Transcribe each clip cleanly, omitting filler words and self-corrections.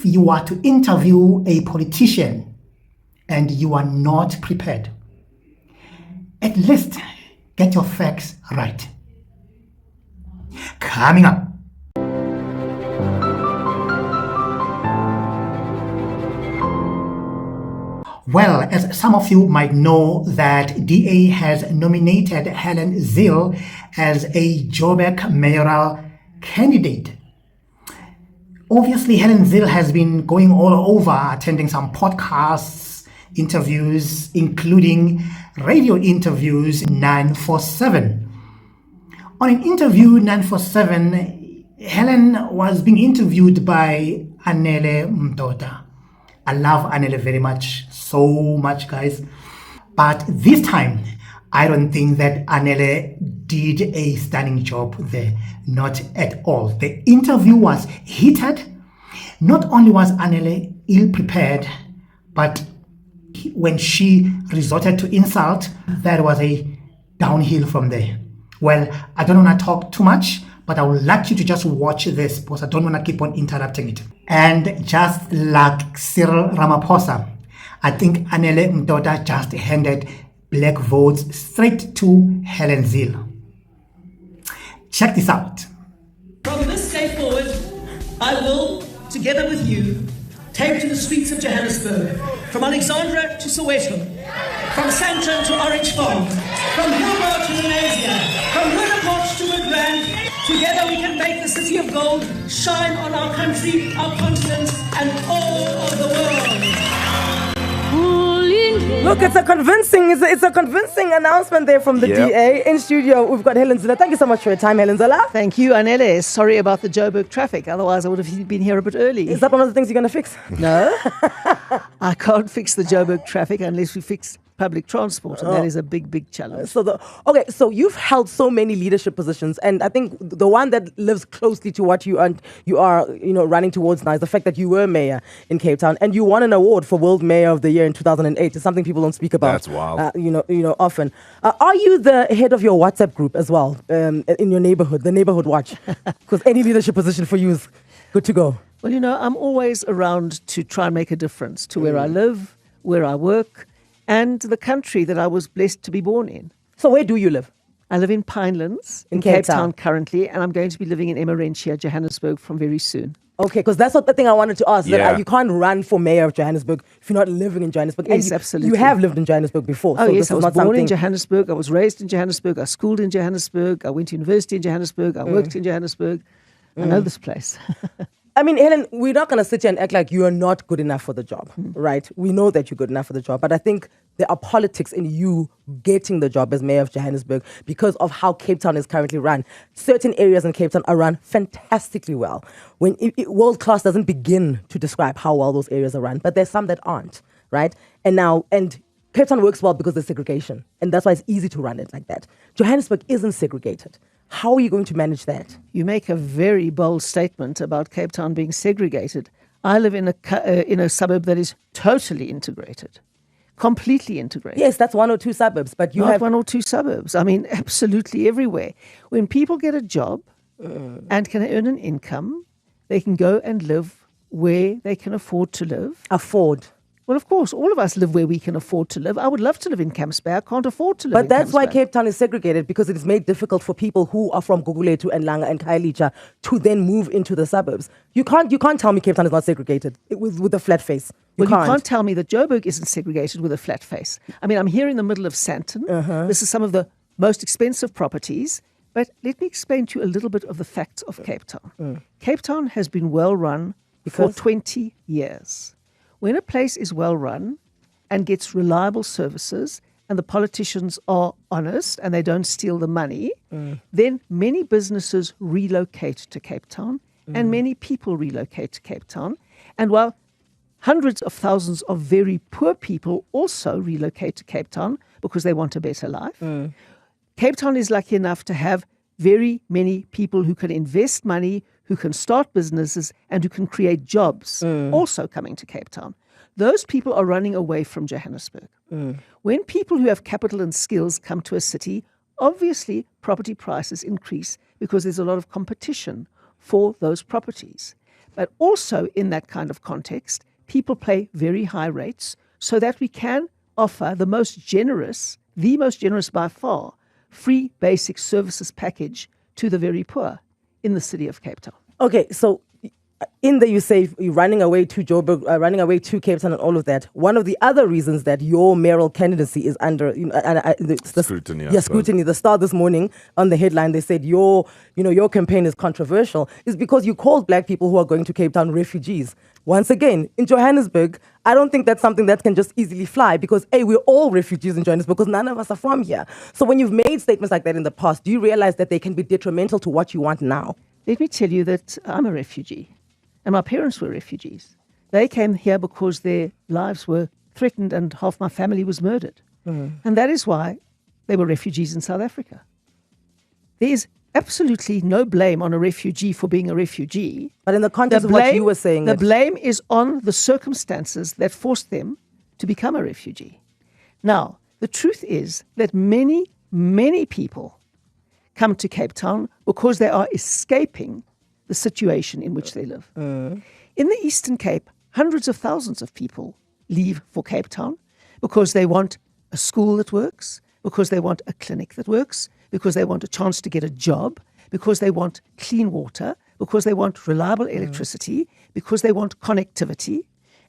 you are to interview a politician and you are not prepared, at least get your facts right. Coming up. Well, as some of you might know, that DA has nominated Helen Zille as a Joburg mayoral candidate. Obviously, Helen Zille has been going all over, attending some podcasts, interviews, including radio interviews 947. On an interview 947, Helen was being interviewed by Anele. I love Anele very much, so much, guys. But this time, I don't think that Anele did a stunning job there. Not at all. The interview was heated. Not only was Anele ill-prepared, but when she resorted to insult, that was a downhill from there. Well, I don't want to talk too much, but I would like you to just watch this because I don't want to keep on interrupting it. And just like Cyril Ramaphosa, I think Anele Mdoda just handed black votes straight to Helen Zille. Check this out. From this day forward, I will, together with you, take to the streets of Johannesburg, from Alexandra to Soweto, from Sandton to Orange Farm, from Hillbrow to Lenasia, from Roodepoort to Midrand. Together we can make the city of gold shine on our country, our continent, and all of the world. Look, it's a convincing announcement there from the DA. In studio, we've got Helen Zille. Thank you so much for your time, Helen Zille. Thank you, Anele. Sorry about the Joburg traffic. Otherwise, I would have been here a bit early. Is that one of the things you're going to fix? No. I can't fix the Joburg traffic unless we fix public transport, and that is a big challenge. So you've held so many leadership positions, and I think the one that lives closely to what you are running towards now is the fact that you were mayor in Cape Town, and you won an award for World Mayor of the Year in 2008. It's something people don't speak about. That's wild. Often. Are you the head of your WhatsApp group as well in your neighborhood, the Neighborhood Watch? Because any leadership position for you is good to go. Well, I'm always around to try and make a difference to where I live, where I work, and the country that I was blessed to be born in. So where do you live? I live in Pinelands, in Cape Town currently, and I'm going to be living in Emmarentia, Johannesburg from very soon. Okay, because that's what the thing I wanted to ask. That you can't run for mayor of Johannesburg if you're not living in Johannesburg. Yes, absolutely. You have lived in Johannesburg before. Oh, so yes, this I is was not born something... in Johannesburg. I was raised in Johannesburg. I schooled in Johannesburg. I went to university in Johannesburg. I worked in Johannesburg. I know this place. I mean, Helen, we're not going to sit here and act like you are not good enough for the job, right? We know that you're good enough for the job, but I think there are politics in you getting the job as mayor of Johannesburg because of how Cape Town is currently run. Certain areas in Cape Town are run fantastically well. When world class doesn't begin to describe how well those areas are run, but there's some that aren't, right? And Cape Town works well because there's segregation, and that's why it's easy to run it like that. Johannesburg isn't segregated. How are you going to manage that? You make a very bold statement about Cape Town being segregated. I live in a suburb that is totally integrated, completely integrated. Yes, that's one or two suburbs, but you have one or two suburbs. I mean, absolutely everywhere. When people get a job and can earn an income, they can go and live where they can afford to live. Afford. Well, of course, all of us live where we can afford to live. I would love to live in Camps Bay. I can't afford to live in Camps Bay. But that's why Cape Town is segregated, because it is made difficult for people who are from Gugulethu and Langa and Khayelitsha to then move into the suburbs. You can't tell me Cape Town is not segregated with a flat face. You can't tell me that Joburg isn't segregated with a flat face. I mean, I'm here in the middle of Sandton. This is some of the most expensive properties. But let me explain to you a little bit of the facts of Cape Town. Cape Town has been well run for 20 years. When a place is well run and gets reliable services and the politicians are honest and they don't steal the money, then many businesses relocate to Cape Town and many people relocate to Cape Town. And while hundreds of thousands of very poor people also relocate to Cape Town because they want a better life, Cape Town is lucky enough to have very many people who can invest money, who can start businesses, and who can create jobs also coming to Cape Town. Those people are running away from Johannesburg. When people who have capital and skills come to a city, obviously property prices increase because there's a lot of competition for those properties. But also in that kind of context, people pay very high rates so that we can offer the most generous by far, free basic services package to the very poor in the city of Cape Town. Okay, so in there you say you're running away to Joburg, running away to Cape Town and all of that. One of the other reasons that your mayoral candidacy is under Scrutiny, I Yeah, suppose. scrutiny. The Star this morning on the headline, they said your campaign is controversial is because you called black people who are going to Cape Town refugees. Once again, in Johannesburg, I don't think that's something that can just easily fly because, A, we're all refugees in Johannesburg because none of us are from here. So when you've made statements like that in the past, do you realize that they can be detrimental to what you want now? Let me tell you that I'm a refugee, and my parents were refugees. They came here because their lives were threatened and half my family was murdered. And that is why they were refugees in South Africa. There is absolutely no blame on a refugee for being a refugee. But in the context of what you were saying, the blame is on the circumstances that forced them to become a refugee. Now, the truth is that many, many people come to Cape Town because they are escaping the situation in which they live. In the Eastern Cape, hundreds of thousands of people leave for Cape Town because they want a school that works, because they want a clinic that works, because they want a chance to get a job, because they want clean water, because they want reliable electricity, because they want connectivity.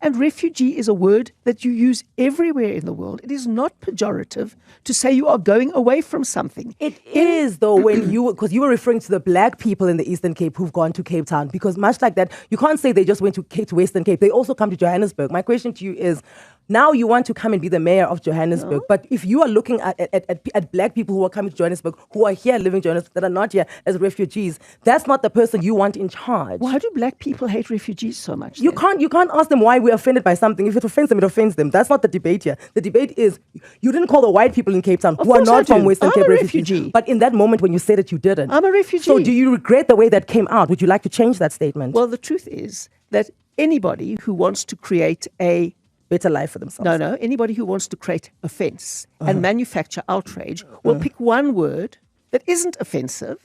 And refugee is a word that you use everywhere in the world. It is not pejorative to say you are going away from something. It is, though, because you were referring to the black people in the Eastern Cape who've gone to Cape Town. Because much like that, you can't say they just went to Western Cape. They also come to Johannesburg. My question to you is, now you want to come and be the mayor of Johannesburg, but if you are looking at black people who are coming to Johannesburg, who are here living in Johannesburg, that are not here as refugees, that's not the person you want in charge. Why do black people hate refugees so much? You can't ask them why we're offended by something. If it offends them, it offends them. That's not the debate here. The debate is, you didn't call the white people in Cape Town who are not from Western Cape refugee. But in that moment when you said it, you didn't. I'm a refugee. So do you regret the way that came out? Would you like to change that statement? Well, the truth is that anybody who wants to create a better life for themselves. No. Anybody who wants to create offense and manufacture outrage will pick one word that isn't offensive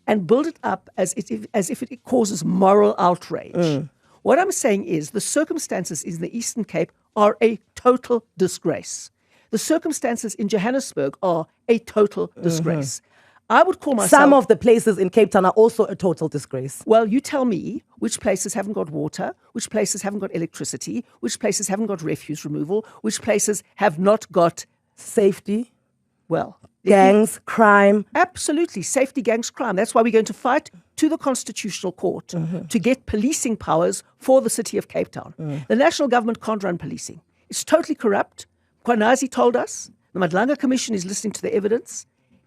and build it up as if it causes moral outrage. What I'm saying is the circumstances in the Eastern Cape are a total disgrace. The circumstances in Johannesburg are a total disgrace. I would call myself... Some of the places in Cape Town are also a total disgrace. Well, you tell me which places haven't got water, which places haven't got electricity, which places haven't got refuse removal, which places have not got... Safety. Well... Gangs, crime. Absolutely. Safety, gangs, crime. That's why we're going to fight to the Constitutional Court to get policing powers for the city of Cape Town. The national government can't run policing. It's totally corrupt. Kwanazi told us. The Madlanga Commission is listening to the evidence.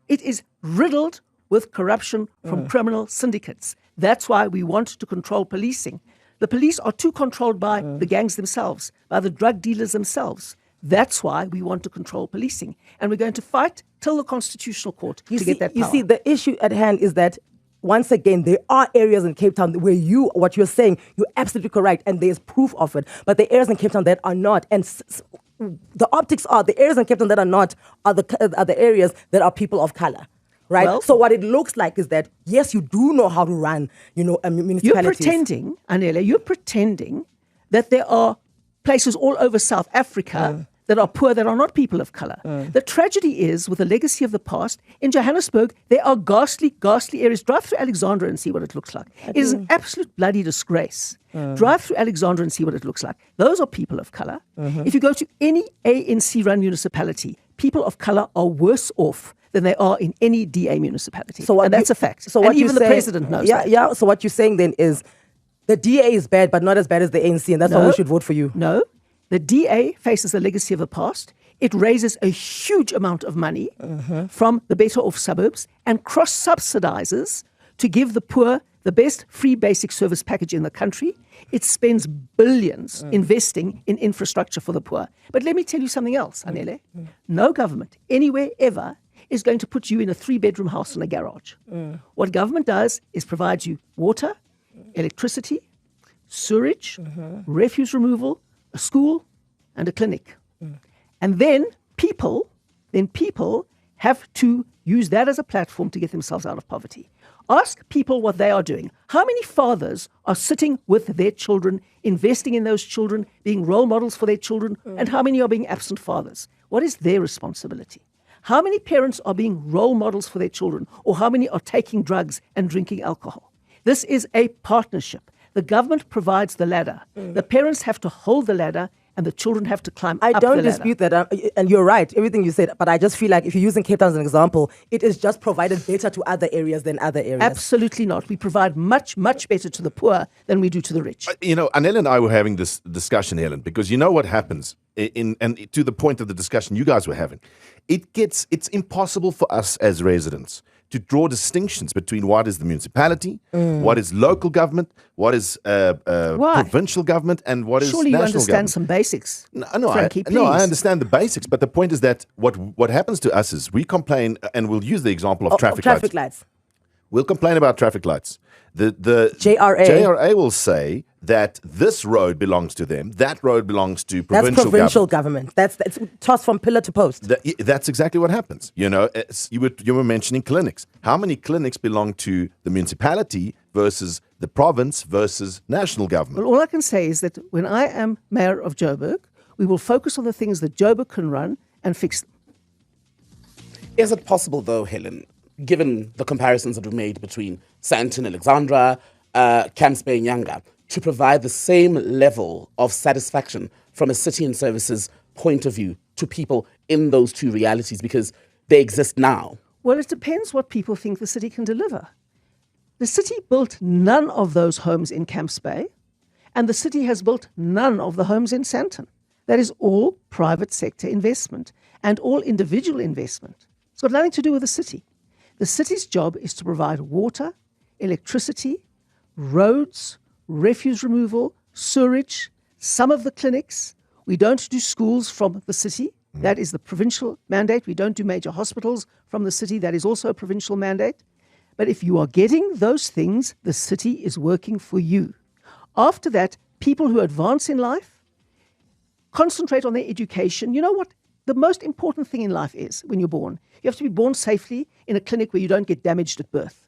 It is riddled with corruption from criminal syndicates. That's why we want to control policing. The police are too controlled by the gangs themselves, by the drug dealers themselves. That's why we want to control policing. And we're going to fight till the Constitutional Court to get that power. You see, the issue at hand is that, once again, there are areas in Cape Town where what you're saying, you're absolutely correct, and there's proof of it. But the areas in Cape Town that are not, and the optics are, the areas in Cape Town that are not are the areas that are people of color. Right? Well, so what it looks like is that, yes, you do know how to run, municipalities. You're pretending, Anele, you're pretending that there are places all over South Africa that are poor, that are not people of color. The tragedy is, with the legacy of the past, in Johannesburg, there are ghastly areas. Drive through Alexandra and see what it looks like. It is an absolute bloody disgrace. Drive through Alexandra and see what it looks like. Those are people of color. If you go to any ANC-run municipality, people of color are worse off than they are in any DA municipality. And that's a fact. And even the president knows that. Yeah, so what you're saying then is the DA is bad, but not as bad as the ANC, and that's why we should vote for you. No. The DA faces the legacy of the past. It raises a huge amount of money from the better off suburbs and cross-subsidizes to give the poor the best free basic service package in the country. It spends billions investing in infrastructure for the poor. But let me tell you something else, Anele. No government anywhere ever is going to put you in a 3-bedroom house in a garage. What government does is provides you water, electricity, sewage, refuse removal, a school, and a clinic. And then people have to use that as a platform to get themselves out of poverty. Ask people what they are doing. How many fathers are sitting with their children, investing in those children, being role models for their children, and how many are being absent fathers? What is their responsibility? How many parents are being role models for their children, or how many are taking drugs and drinking alcohol? This is a partnership. The government provides the ladder. The parents have to hold the ladder, and the children have to climb up the ladder. I don't dispute that, and you're right, everything you said, but I just feel like if you're using Cape Town as an example, it is just provided better to other areas than other areas. Absolutely not. We provide much, much better to the poor than we do to the rich. Anele and I were having this discussion, Helen, because you know what happens, and to the point of the discussion you guys were having, it's impossible for us as residents to draw distinctions between what is the municipality, what is local government, what is provincial government, and what is Surely national you understand government. some basics. Frankie, I understand the basics, but the point is that what happens to us is we complain, and we'll use the example of traffic lights. We'll complain about traffic lights. The JRA will say that this road belongs to them, that road belongs to provincial government. That's tossed from pillar to post. That's exactly what happens. You were mentioning clinics. How many clinics belong to the municipality versus the province versus national government? Well, all I can say is that when I am mayor of Joburg, we will focus on the things that Joburg can run and fix them. Is it possible, though, Helen, given the comparisons that we made between Sandton, Alexandra, Camps Bay and Yanga, to provide the same level of satisfaction from a city and services point of view to people in those two realities, because they exist now? Well, it depends what people think the city can deliver. The city built none of those homes in Camps Bay, and the city has built none of the homes in Sandton. That is all private sector investment and all individual investment. It's got nothing to do with the city. The city's job is to provide water, electricity, roads, refuse removal, sewerage, some of the clinics. We don't do schools from the city. That is the provincial mandate. We don't do major hospitals from the city. That is also a provincial mandate. But if you are getting those things, the city is working for you. After that, people who advance in life concentrate on their education. You know what? The most important thing in life is when you're born. You have to be born safely in a clinic where you don't get damaged at birth.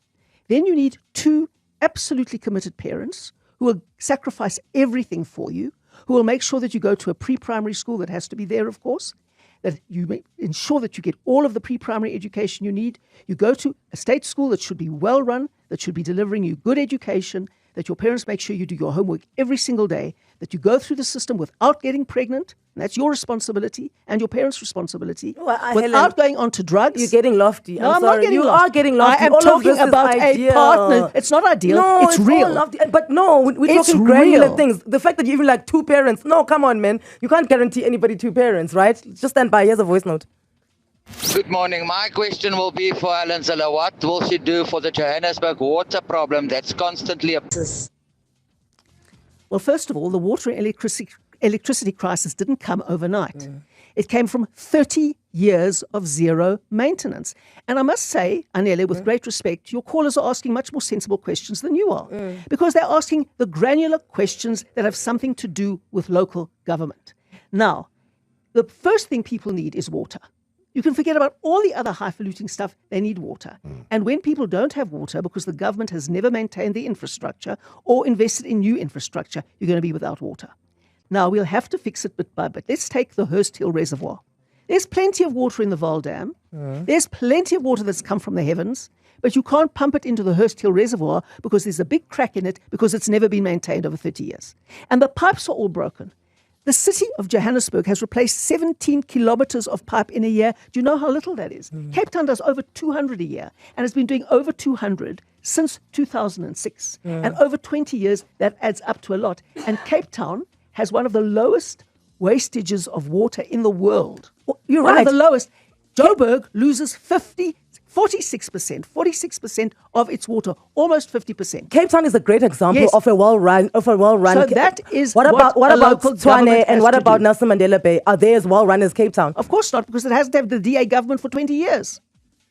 Then you need 2 absolutely committed parents who will sacrifice everything for you, who will make sure that you go to a pre-primary school that has to be there, of course, that you ensure that you get all of the pre-primary education you need. You go to a state school that should be well run, that should be delivering you good education, that your parents make sure you do your homework every single day, that you go through the system without getting pregnant, and that's your responsibility and your parents' responsibility, without Helen, going on to drugs. You're getting lofty. No, I'm sorry. not getting you lofty. are getting lofty. I am All talking of this about is a ideal. partner. It's not ideal. No, it's real. all lofty. But no, we're It's talking granular real. things. The fact that you even like 2 parents. No, come on, man. You can't guarantee anybody 2 parents, right? Just stand by. Here's a voice note. Good morning. My question will be for Helen Zille. What will she do for the Johannesburg water problem that's constantly Well, first of all, the water and electricity crisis didn't come overnight. It came from 30 years of zero maintenance. And I must say, Anele, with great respect, your callers are asking much more sensible questions than you are, because they're asking the granular questions that have something to do with local government. Now, the first thing people need is water. You can forget about all the other highfalutin stuff. They need water. And when people don't have water because the government has never maintained the infrastructure or invested in new infrastructure, you're going to be without water. Now, we'll have to fix it bit by bit. Let's take the Hurst Hill Reservoir. There's plenty of water in the Vaal Dam. There's plenty of water that's come from the heavens, but you can't pump it into the Hurst Hill Reservoir because there's a big crack in it because it's never been maintained over 30 years. And the pipes are all broken. The city of Johannesburg has replaced 17 kilometers of pipe in a year. Do you know how little that is? Cape Town does over 200 a year and has been doing over 200 since 2006. And over 20 years, that adds up to a lot. And Cape Town has one of the lowest wastages of water in the world. You're one right. of the lowest. Joburg loses 46% of its water, almost 50%. Cape Town is a great example Yes. of a well-run. So that is what about what a local Tshwane government and has what to about do. Nelson Mandela Bay? Are they as well run as Cape Town? Of course not, because it hasn't had the DA government for 20 years.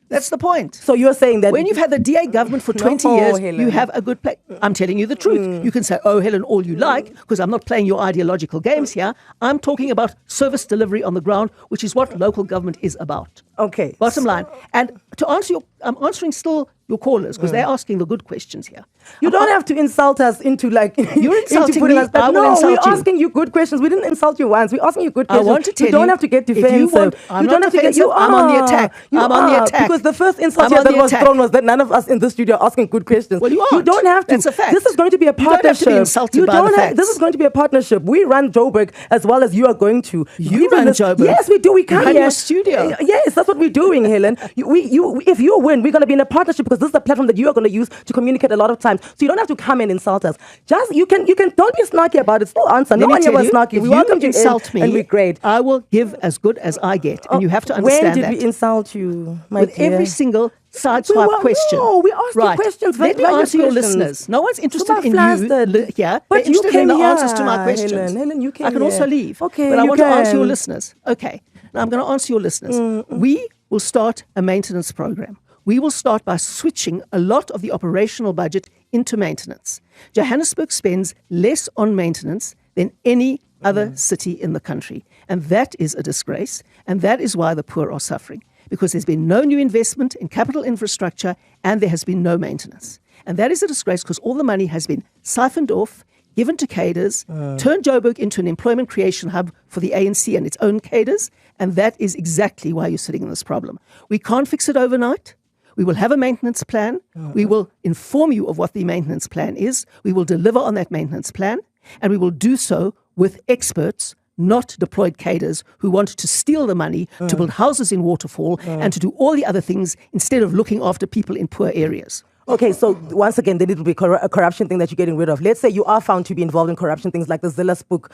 That's the point. So you're saying that When you've had the DA government for 20 No, years, Helen. you have a good play. I'm telling you the truth. You can say, oh, Helen, all you like, because I'm not playing your ideological games here. I'm talking about service delivery on the ground, which is what local government is about. Okay. Bottom line. And to answer I'm answering still your callers because they're asking the good questions here. You don't have to insult us into like You're insulting putting me, us back. I will No, insult we're you. asking you good questions. We didn't insult you once. We're asking you good I questions. want to tell you don't you, have to get if you defensive. want- I'm you not don't have to get. defensive, You I'm on the attack. You I'm on the are, attack. because the first insult I'm here on that the was attack. thrown was that none of us in the studio are asking good questions. Well, you You aren't. don't have to. That's a fact. This is going to be a You don't have to partnership. be insulted You by the don't have- facts. This is going to be a partnership. We run Joburg as well as you are going to. You Even run this- Joburg. Yes, we do. We You come run here. your studio. Yes, that's what we're doing, Helen. If you win, we're going to be in a partnership because this is the platform that you are going to use to communicate a lot of times. So you don't have to come and insult us. Just you can don't be snarky about it. Still answer. Let No me one here tell was you, snarky. if We you welcome you insult in, me, and we're great. I will give as good as I get, and you have to understand When did that. we insult you, my With dear? every single sideswipe were- question. no, we asked you right. questions, Let me valid answer your questions. listeners. No one's interested Super in flustered. you here. But They're you interested in came the here, answers to my questions. Helen, you came I can also here. leave. Okay, but I you want to answer your can. listeners. Okay. Now I'm going to answer your listeners. We will start a maintenance program. We will start by switching a lot of the operational budget into maintenance. Johannesburg spends less on maintenance than any other city in the country. And that is a disgrace. And that is why the poor are suffering. Because there's been no new investment in capital infrastructure and there has been no maintenance. And that is a disgrace because all the money has been siphoned off, given to cadres, turned Joburg into an employment creation hub for the ANC and its own cadres. And that is exactly why you're sitting in this problem. We can't fix it overnight. We will have a maintenance plan. We will inform you of what the maintenance plan is. We will deliver on that maintenance plan. And we will do so with experts, not deployed cadres who want to steal the money to build houses in Waterfall and to do all the other things instead of looking after people in poor areas. Okay, so once again, then it will be a corruption thing that you're getting rid of. Let's say you are found to be involved in corruption things like the Zille Spook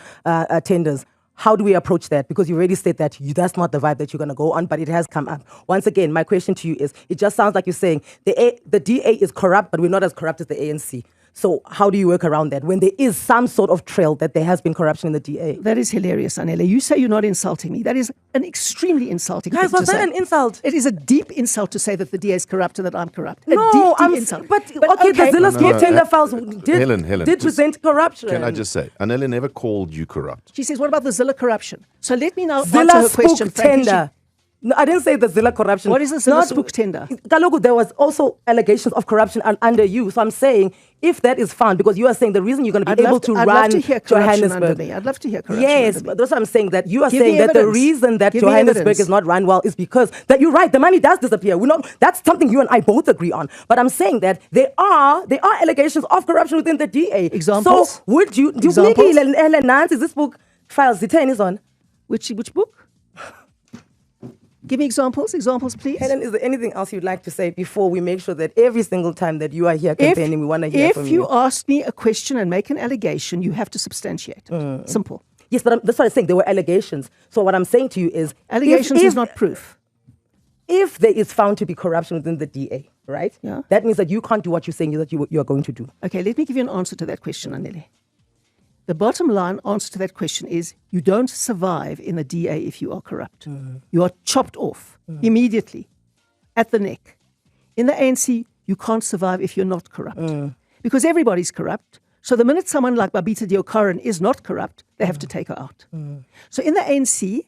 tenders. How do we approach that? Because you already said that that's not the vibe that you're going to go on, but it has come up. Once again, my question to you is, it just sounds like you're saying the DA is corrupt, but we're not as corrupt as the ANC. So how do you work around that when there is some sort of trail that there has been corruption in the DA? That is hilarious, Anele. You say you're not insulting me. That is an extremely insulting Guys, thing to was that say. an insult? It is a deep insult to say that the DA is corrupt and that I'm corrupt. A No, deep insult. But okay, the Zille Spook no, tender files Helen, did just- present corruption. Can I just say, Anele never called you corrupt. She says, what about the Zilla corruption? So let me now answer Zille her question. Spook frankly. tender. No, I didn't say the Zille corruption. What is the Zille Spook tender? Kaloku, there was also allegations of corruption under you. So I'm saying, if that is found, because you are saying the reason you're going to be able to I'd run love to hear corruption under Johannesburg. me. I'd love to hear corruption Yes, under me. but that's what I'm saying. That you are Give saying me that the evidence. reason that Give me Johannesburg evidence. is not run well is because that you're right. The money does disappear. That's something you and I both agree on. But I'm saying that there are allegations of corruption within the DA. Examples? So would you? Do Examples? is this book files? The 10 is on. Which book? Give me examples, please. Helen, is there anything else you'd like to say before we make sure that every single time that you are here campaigning, we want to hear from you? If you ask me a question and make an allegation, you have to substantiate it. Simple. Yes, but that's what I'm saying. There were allegations. So what I'm saying to you is... Allegations is not proof. If there is found to be corruption within the DA, right? Yeah. That means that you can't do what you're saying that you are going to do. Okay, let me give you an answer to that question, Anele. The bottom line answer to that question is you don't survive in the DA if you are corrupt. You are chopped off immediately at the neck. In the ANC, you can't survive if you're not corrupt because everybody's corrupt. So the minute someone like Babita Deokaran is not corrupt, they have to take her out. So in the ANC,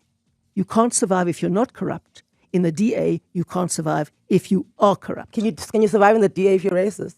you can't survive if you're not corrupt. In the DA, you can't survive if you are corrupt. Can you survive in the DA if you're racist?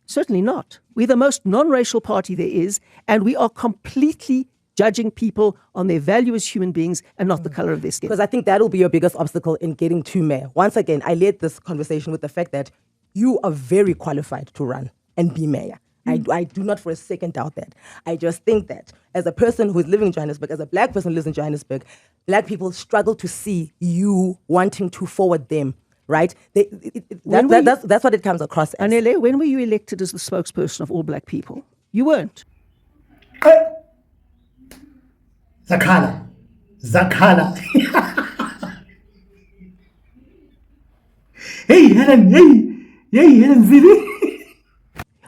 Certainly not. We're the most non-racial party there is, and we are completely judging people on their value as human beings and not the color of their skin. Because I think that'll be your biggest obstacle in getting to mayor. Once again, I led this conversation with the fact that you are very qualified to run and be mayor. I do not for a second doubt that. I just think that as a person who is living in Johannesburg, as a black person who lives in Johannesburg, black people struggle to see you wanting to forward them. Right? That's what it comes across as. Anele, when were you elected as the spokesperson of all black people? You weren't. Zakhala. Hey, Helen Zille.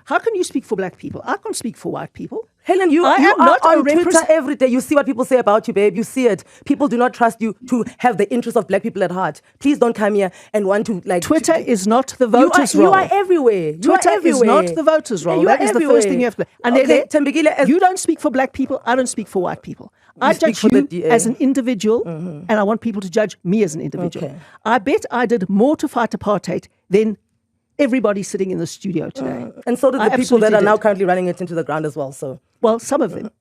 How can you speak for black people? I can't speak for white people. Helen, you I are am not a on Twitter represent- every day. You see what people say about you, babe. You see it. People do not trust you to have the interests of black people at heart. Please don't come here and want to like. Twitter is not the voters' you roll. are everywhere. You Twitter are everywhere. is not the voters' roll. You That are is the first thing you have to. everywhere. Anele, Okay, Thembekile, you don't speak for black people. I don't speak for white people. I speak judge for the you DA. as an individual, and I want people to judge me as an individual. Okay. I bet I did more to fight apartheid than everybody sitting in the studio today. And so did I the people that absolutely are now did. currently running it into the ground as well. So Well, some of them.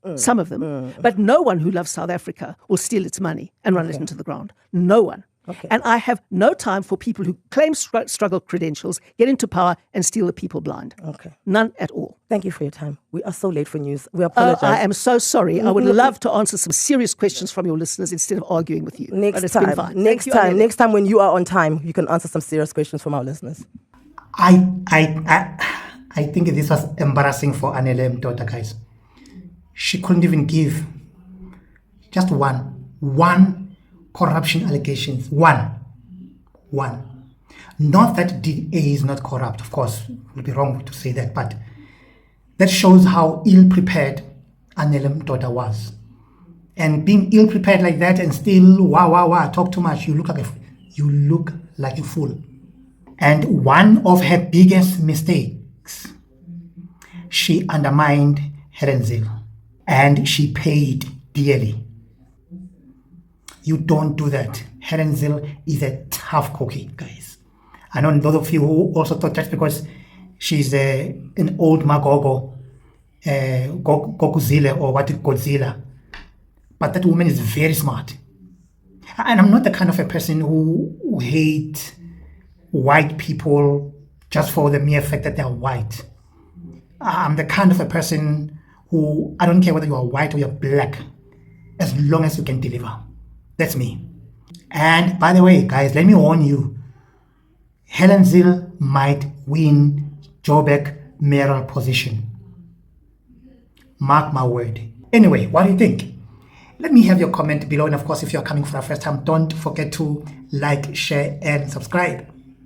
But no one who loves South Africa will steal its money and run it into the ground. No one. Okay. And I have no time for people who claim struggle credentials, get into power, and steal the people blind. Okay. None at all. thank you for your time. We are so late for news. We Oh, apologize. I am so sorry. I would love to answer some serious questions from your listeners instead of arguing with you. But Next it's been time, fine. next Thank you, time, Anele. next time when you are on time, you can answer some serious questions from our listeners. I think this was embarrassing for Anele Mtoda, guys. She couldn't even give just one corruption allegations. One. Not that DA is not corrupt, of course, it would be wrong to say that, but that shows how ill-prepared Anele Mtoda was. And being ill-prepared like that and still, talk too much, you look like a fool. And one of her biggest mistakes, she undermined Helen Zille, and she paid dearly. You don't do that. Helen Zille is a tough cookie, guys. I know those of you who also thought that's because she's an old Magogo, Gokuzile, or what is Godzilla. But that woman is very smart. And I'm not the kind of a person who hates white people just for the mere fact that they're white. I'm the kind of a person who, I don't care whether you're white or you're black, as long as you can deliver. That's me. And by the way, guys, let me warn you, Helen Zille might win Joburg mayoral position. Mark my word. Anyway, what do you think? Let me have your comment below. And of course, if you're coming for the first time, don't forget to like, share, and subscribe.